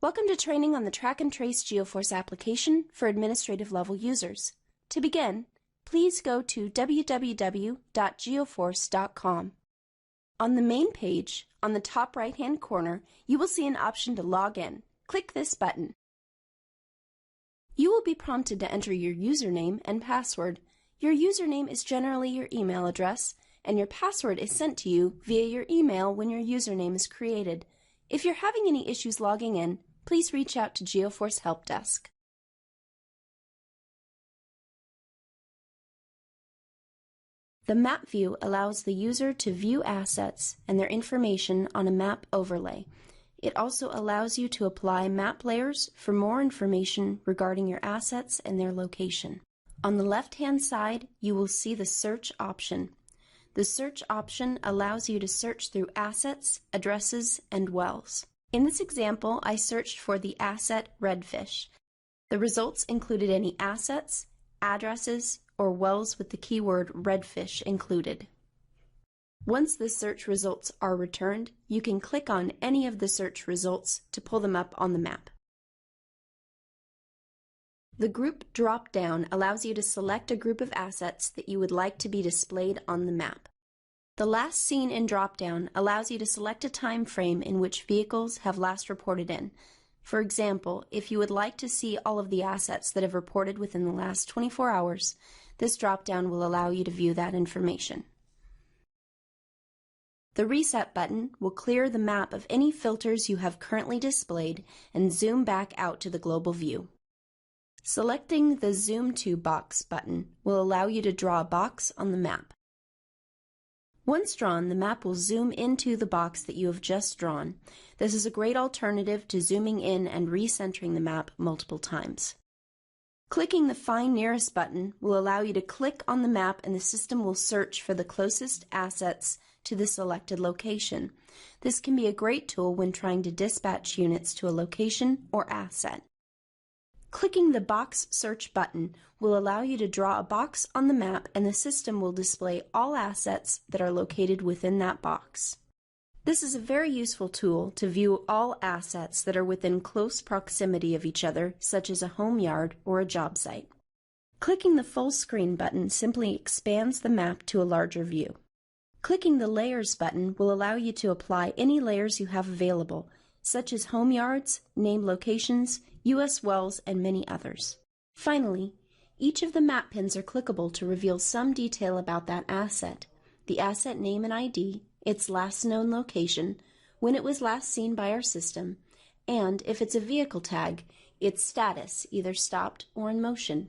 Welcome to training on the Track and Trace Geoforce application for administrative level users. To begin, please go to www.geoforce.com. On the main page, on the top right-hand corner, you will see an option to log in. Click this button. You will be prompted to enter your username and password. Your username is generally your email address, and your password is sent to you via your email when your username is created. If you're having any issues logging in, please reach out to Geoforce Help Desk. The map view allows the user to view assets and their information on a map overlay. It also allows you to apply map layers for more information regarding your assets and their location. On the left-hand side, you will see the search option. The search option allows you to search through assets, addresses, and wells. In this example, I searched for the asset redfish. The results included any assets, addresses, or wells with the keyword redfish included. Once the search results are returned, you can click on any of the search results to pull them up on the map. The group drop-down allows you to select a group of assets that you would like to be displayed on the map. The last seen in drop-down allows you to select a time frame in which vehicles have last reported in. For example, if you would like to see all of the assets that have reported within the last 24 hours, this drop-down will allow you to view that information. The Reset button will clear the map of any filters you have currently displayed and zoom back out to the global view. Selecting the Zoom to Box button will allow you to draw a box on the map. Once drawn, the map will zoom into the box that you have just drawn. This is a great alternative to zooming in and recentering the map multiple times. Clicking the Find Nearest button will allow you to click on the map and the system will search for the closest assets to the selected location. This can be a great tool when trying to dispatch units to a location or asset. Clicking the Box Search button will allow you to draw a box on the map and the system will display all assets that are located within that box. This is a very useful tool to view all assets that are within close proximity of each other, such as a home yard or a job site. Clicking the Full Screen button simply expands the map to a larger view. Clicking the Layers button will allow you to apply any layers you have available, such as home yards, named locations, U.S. wells, and many others. Finally, each of the map pins are clickable to reveal some detail about that asset, the asset name and ID, its last known location, when it was last seen by our system, and if it's a vehicle tag, its status, either stopped or in motion.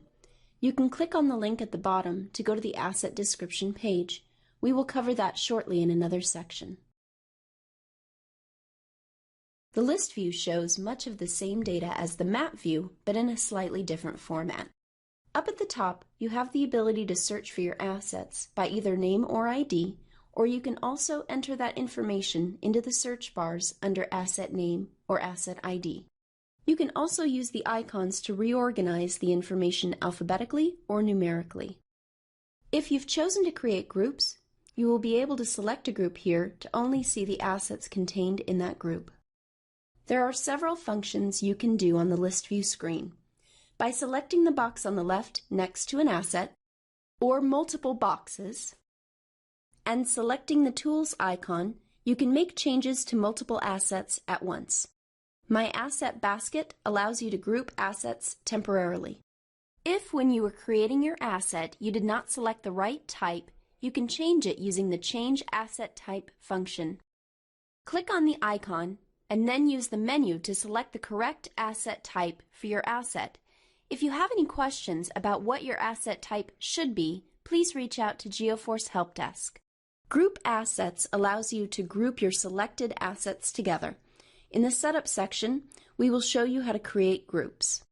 You can click on the link at the bottom to go to the asset description page. We will cover that shortly in another section. The list view shows much of the same data as the map view, but in a slightly different format. Up at the top, you have the ability to search for your assets by either name or ID, or you can also enter that information into the search bars under Asset Name or Asset ID. You can also use the icons to reorganize the information alphabetically or numerically. If you've chosen to create groups, you will be able to select a group here to only see the assets contained in that group. There are several functions you can do on the list view screen. By selecting the box on the left next to an asset, or multiple boxes, and selecting the Tools icon, you can make changes to multiple assets at once. My Asset Basket allows you to group assets temporarily. If when you were creating your asset you did not select the right type, you can change it using the Change Asset Type function. Click on the icon and then use the menu to select the correct asset type for your asset. If you have any questions about what your asset type should be, please reach out to Geoforce Help Desk. Group Assets allows you to group your selected assets together. In the Setup section, we will show you how to create groups.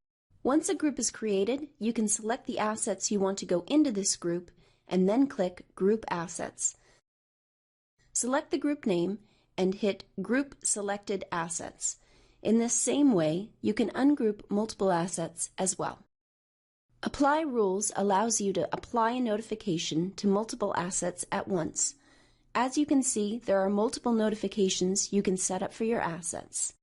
Once a group is created, you can select the assets you want to go into this group and then click Group Assets. Select the group name and hit Group Selected Assets. In this same way, you can ungroup multiple assets as well. Apply Rules allows you to apply a notification to multiple assets at once. As you can see, there are multiple notifications you can set up for your assets.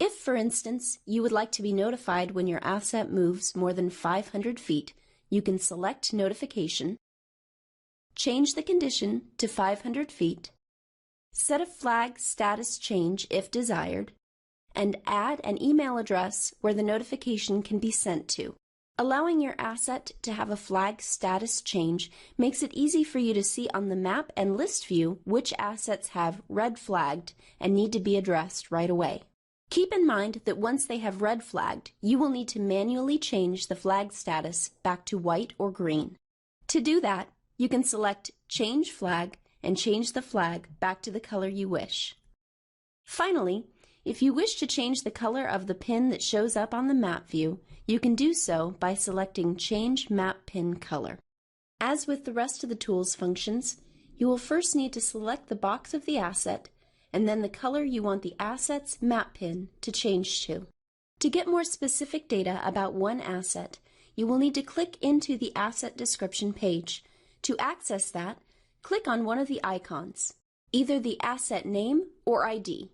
If, for instance, you would like to be notified when your asset moves more than 500 feet, you can select Notification, change the condition to 500 feet, set a flag status change if desired, and add an email address where the notification can be sent to. Allowing your asset to have a flag status change makes it easy for you to see on the map and list view which assets have red flagged and need to be addressed right away. Keep in mind that once they have red flagged, you will need to manually change the flag status back to white or green. To do that, you can select Change Flag and change the flag back to the color you wish. Finally, if you wish to change the color of the pin that shows up on the map view, you can do so by selecting Change Map Pin Color. As with the rest of the tool's functions, you will first need to select the box of the asset and then the color you want the asset's map pin to change to. To get more specific data about one asset, you will need to click into the Asset Description page. To access that, click on one of the icons, either the asset name or ID.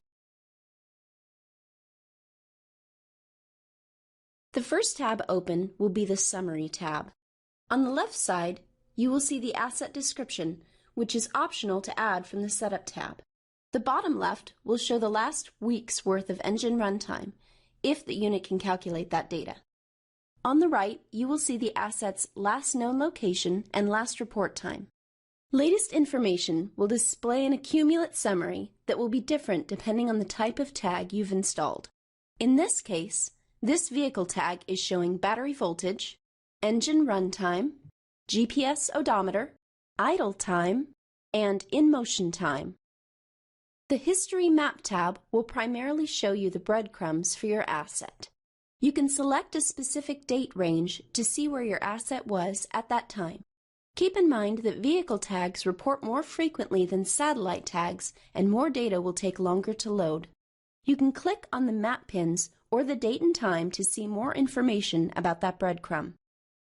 The first tab open will be the Summary tab. On the left side, you will see the Asset Description, which is optional to add from the Setup tab. The bottom left will show the last week's worth of engine runtime, if the unit can calculate that data. On the right, you will see the asset's last known location and last report time. Latest information will display an accumulate summary that will be different depending on the type of tag you've installed. In this case, this vehicle tag is showing battery voltage, engine runtime, GPS odometer, idle time, and in-motion time. The History Map tab will primarily show you the breadcrumbs for your asset. You can select a specific date range to see where your asset was at that time. Keep in mind that vehicle tags report more frequently than satellite tags, and more data will take longer to load. You can click on the map pins or the date and time to see more information about that breadcrumb.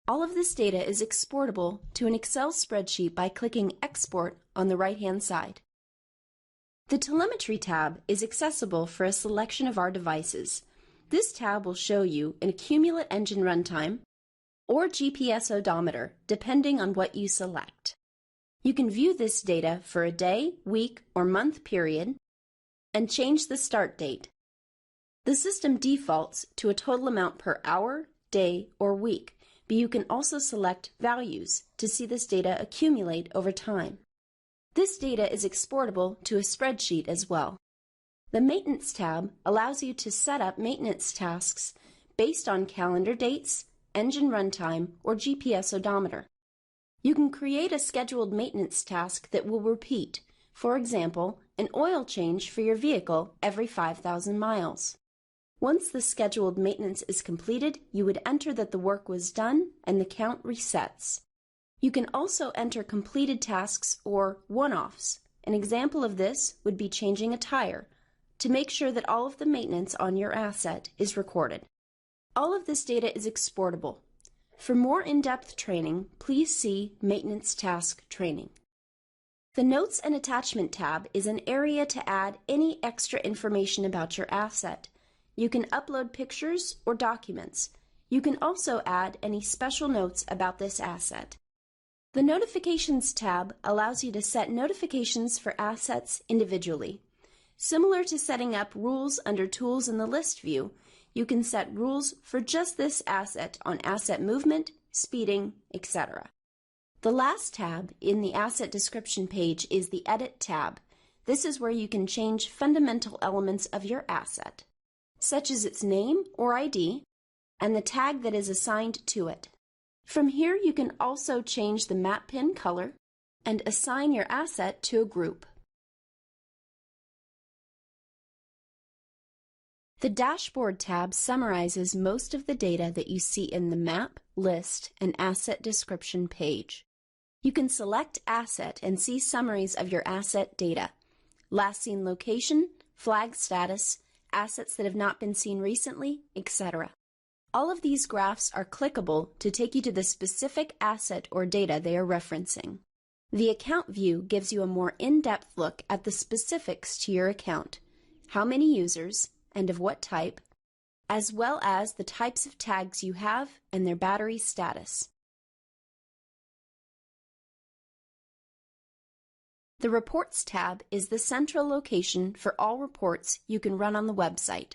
All of this data is exportable to an Excel spreadsheet by clicking Export on the right-hand side. The Telemetry tab is accessible for a selection of our devices. This tab will show you an accumulate engine runtime or GPS odometer, depending on what you select. You can view this data for a day, week, or month period and change the start date. The system defaults to a total amount per hour, day, or week, but you can also select values to see this data accumulate over time. This data is exportable to a spreadsheet as well. The Maintenance tab allows you to set up maintenance tasks based on calendar dates, engine runtime, or GPS odometer. You can create a scheduled maintenance task that will repeat, for example, an oil change for your vehicle every 5,000 miles. Once the scheduled maintenance is completed, you would enter that the work was done and the count resets. You can also enter completed tasks or one-offs. An example of this would be changing a tire to make sure that all of the maintenance on your asset is recorded. All of this data is exportable. For more in-depth training, please see Maintenance Task Training. The Notes and Attachment tab is an area to add any extra information about your asset. You can upload pictures or documents. You can also add any special notes about this asset. The Notifications tab allows you to set notifications for assets individually. Similar to setting up rules under Tools in the List view, you can set rules for just this asset on asset movement, speeding, etc. The last tab in the Asset Description page is the Edit tab. This is where you can change fundamental elements of your asset, such as its name or ID, and the tag that is assigned to it. From here, you can also change the map pin color and assign your asset to a group. The Dashboard tab summarizes most of the data that you see in the Map, List, and Asset Description page. You can select Asset and see summaries of your asset data, last seen location, flag status, assets that have not been seen recently, etc. All of these graphs are clickable to take you to the specific asset or data they are referencing. The Account view gives you a more in-depth look at the specifics to your account: how many users, and of what type, as well as the types of tags you have and their battery status. The Reports tab is the central location for all reports you can run on the website.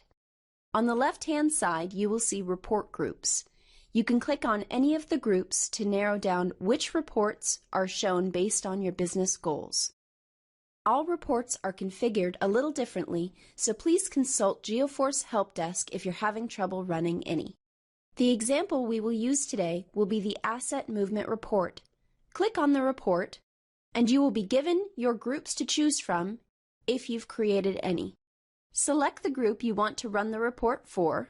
On the left-hand side, you will see report groups. You can click on any of the groups to narrow down which reports are shown based on your business goals. All reports are configured a little differently, so please consult Geoforce Help Desk if you're having trouble running any. The example we will use today will be the Asset Movement Report. Click on the report, and you will be given your groups to choose from if you've created any. Select the group you want to run the report for.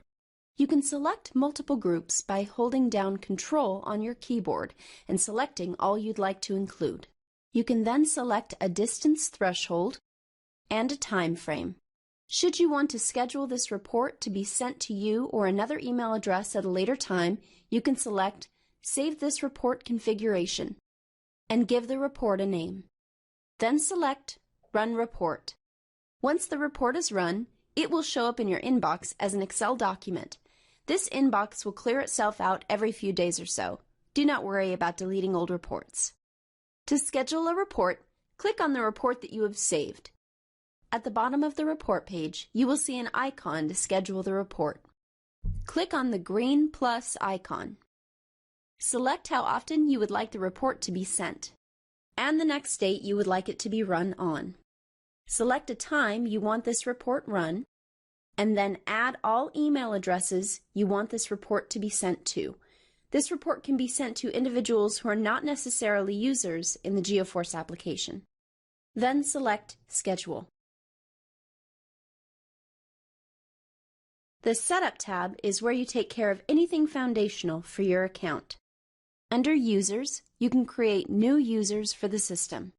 You can select multiple groups by holding down Control on your keyboard and selecting all you'd like to include. You can then select a distance threshold and a time frame. Should you want to schedule this report to be sent to you or another email address at a later time, you can select Save this report configuration and give the report a name. Then select Run Report. Once the report is run, it will show up in your inbox as an Excel document. This inbox will clear itself out every few days or so. Do not worry about deleting old reports. To schedule a report, click on the report that you have saved. At the bottom of the report page, you will see an icon to schedule the report. Click on the green plus icon. Select how often you would like the report to be sent, and the next date you would like it to be run on. Select a time you want this report run, and then add all email addresses you want this report to be sent to. This report can be sent to individuals who are not necessarily users in the Geoforce application. Then select Schedule. The Setup tab is where you take care of anything foundational for your account. Under Users, you can create new users for the system.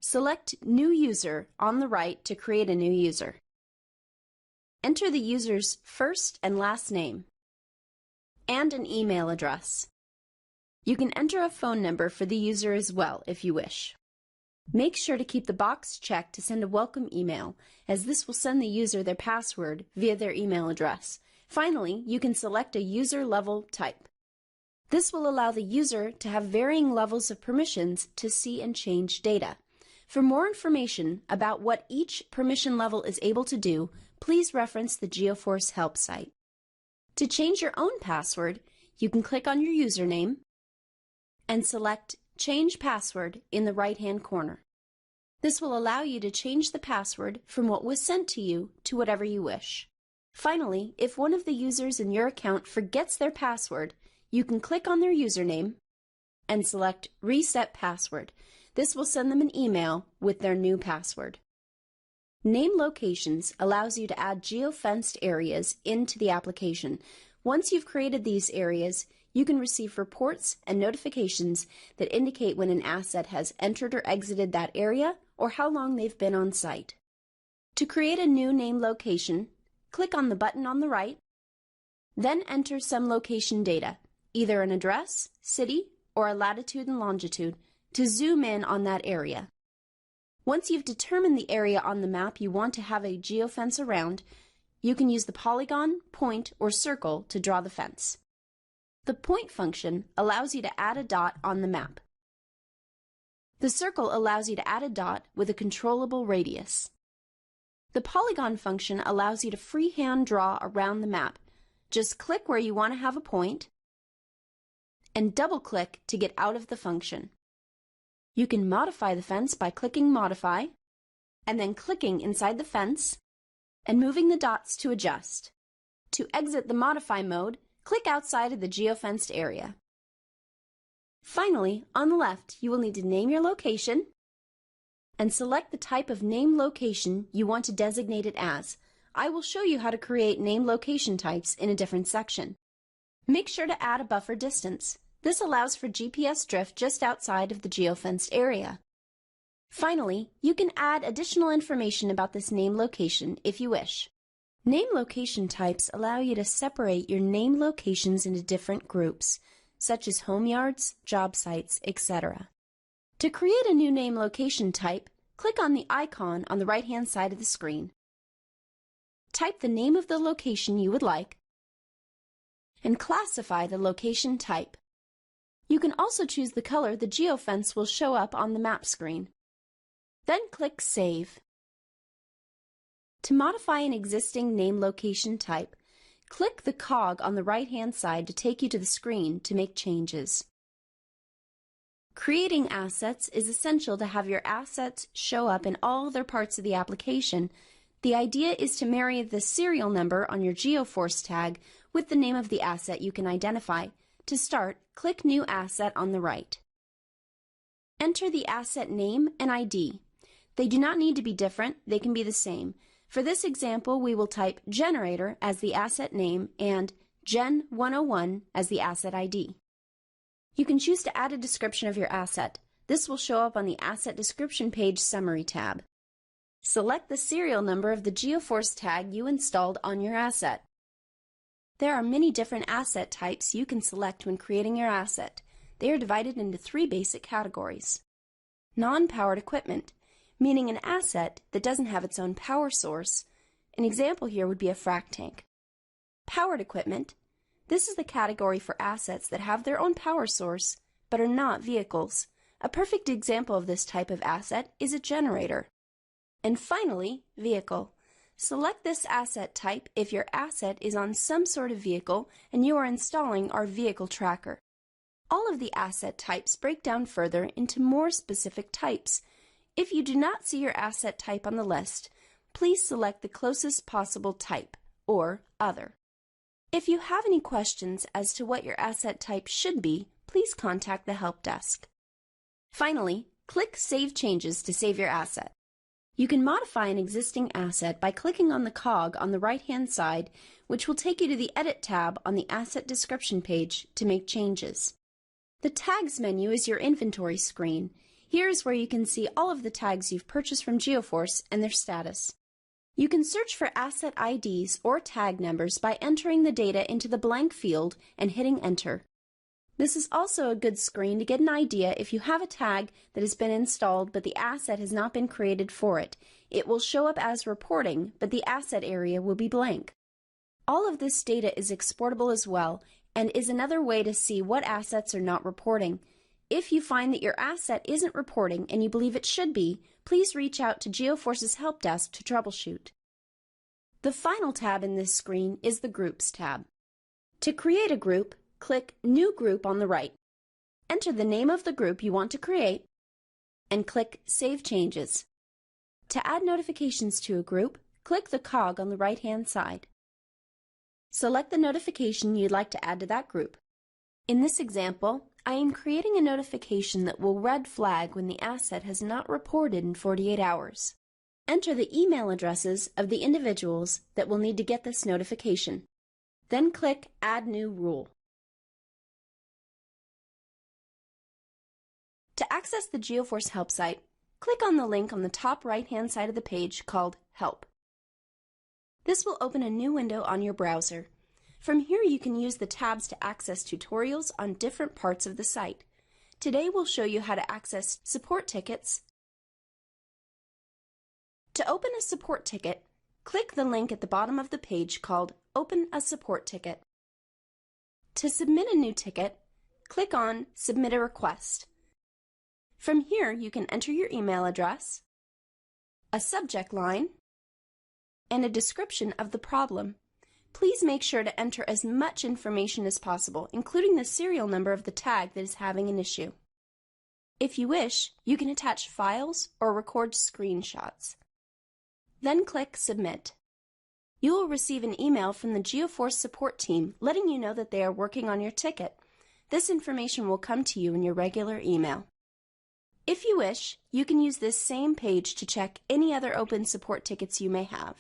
Select New User on the right to create a new user. Enter the user's first and last name and an email address. You can enter a phone number for the user as well if you wish. Make sure to keep the box checked to send a welcome email, as this will send the user their password via their email address. Finally, you can select a user level type. This will allow the user to have varying levels of permissions to see and change data. For more information about what each permission level is able to do, please reference the Geoforce help site. To change your own password, you can click on your username and select Change Password in the right-hand corner. This will allow you to change the password from what was sent to you to whatever you wish. Finally, if one of the users in your account forgets their password, you can click on their username and select Reset Password. This will send them an email with their new password. Name Locations allows you to add geofenced areas into the application. Once you've created these areas, you can receive reports and notifications that indicate when an asset has entered or exited that area or how long they've been on site. To create a new name location, click on the button on the right, then enter some location data, either an address, city, or a latitude and longitude, to zoom in on that area. Once you've determined the area on the map you want to have a geofence around, you can use the polygon, point, or circle to draw the fence. The point function allows you to add a dot on the map. The circle allows you to add a dot with a controllable radius. The polygon function allows you to freehand draw around the map. Just click where you want to have a point and double-click to get out of the function. You can modify the fence by clicking Modify, and then clicking inside the fence and moving the dots to adjust. To exit the Modify mode, click outside of the geofenced area. Finally, on the left, you will need to name your location and select the type of name location you want to designate it as. I will show you how to create name location types in a different section. Make sure to add a buffer distance. This allows for GPS drift just outside of the geofenced area. Finally, you can add additional information about this name location if you wish. Name location types allow you to separate your name locations into different groups, such as home yards, job sites, etc. To create a new name location type, click on the icon on the right-hand side of the screen. type the name of the location you would like, and classify the location type. You can also choose the color the geofence will show up on the map screen. Then click Save. To modify an existing name location type, click the cog on the right-hand side to take you to the screen to make changes. Creating assets is essential to have your assets show up in all other parts of the application. The idea is to marry the serial number on your Geoforce tag with the name of the asset you can identify. To start, click New Asset on the right. Enter the asset name and ID. They do not need to be different, they can be the same. For this example, we will type generator as the asset name and Gen101 as the asset ID. You can choose to add a description of your asset. This will show up on the Asset Description Page Summary tab. Select the serial number of the Geoforce tag you installed on your asset. There are many different asset types you can select when creating your asset. They are divided into 3 basic categories. Non-powered equipment, meaning an asset that doesn't have its own power source. An example here would be a frac tank. Powered equipment. This is the category for assets that have their own power source, but are not vehicles. A perfect example of this type of asset is a generator. And finally, vehicle. Select this asset type if your asset is on some sort of vehicle and you are installing our vehicle tracker. All of the asset types break down further into more specific types. If you do not see your asset type on the list, please select the closest possible type, or Other. If you have any questions as to what your asset type should be, please contact the help desk. Finally, click Save Changes to save your asset. You can modify an existing asset by clicking on the cog on the right-hand side, which will take you to the Edit tab on the Asset Description page to make changes. The Tags menu is your inventory screen. Here is where you can see all of the tags you've purchased from Geoforce and their status. You can search for asset IDs or tag numbers by entering the data into the blank field and hitting Enter. This is also a good screen to get an idea if you have a tag that has been installed but the asset has not been created for it. It will show up as reporting, but the asset area will be blank. All of this data is exportable as well and is another way to see what assets are not reporting. If you find that your asset isn't reporting and you believe it should be, please reach out to Geoforce's help desk to troubleshoot. The final tab in this screen is the Groups tab. To create a group, click New Group on the right. Enter the name of the group you want to create and click Save Changes. To add notifications to a group, click the cog on the right-hand side. Select the notification you'd like to add to that group. In this example, I am creating a notification that will red flag when the asset has not reported in 48 hours. Enter the email addresses of the individuals that will need to get this notification. Then click Add New Rule. To access the Geoforce help site, click on the link on the top right-hand side of the page called Help. This will open a new window on your browser. From here you can use the tabs to access tutorials on different parts of the site. Today we'll show you how to access support tickets. To open a support ticket, click the link at the bottom of the page called Open a Support Ticket. To submit a new ticket, click on Submit a Request. From here you can enter your email address, a subject line, and a description of the problem. Please make sure to enter as much information as possible, including the serial number of the tag that is having an issue. If you wish, you can attach files or record screenshots. Then click Submit. You will receive an email from the Geoforce support team letting you know that they are working on your ticket. This information will come to you in your regular email. If you wish, you can use this same page to check any other open support tickets you may have.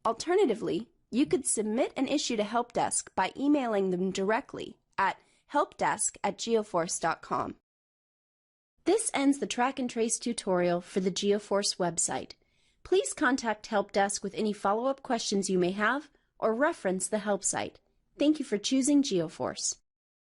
Alternatively, you could submit an issue to Help Desk by emailing them directly at helpdesk@geoforce.com. This ends the track and trace tutorial for the Geoforce website. Please contact Help Desk with any follow-up questions you may have or reference the help site. Thank you for choosing Geoforce.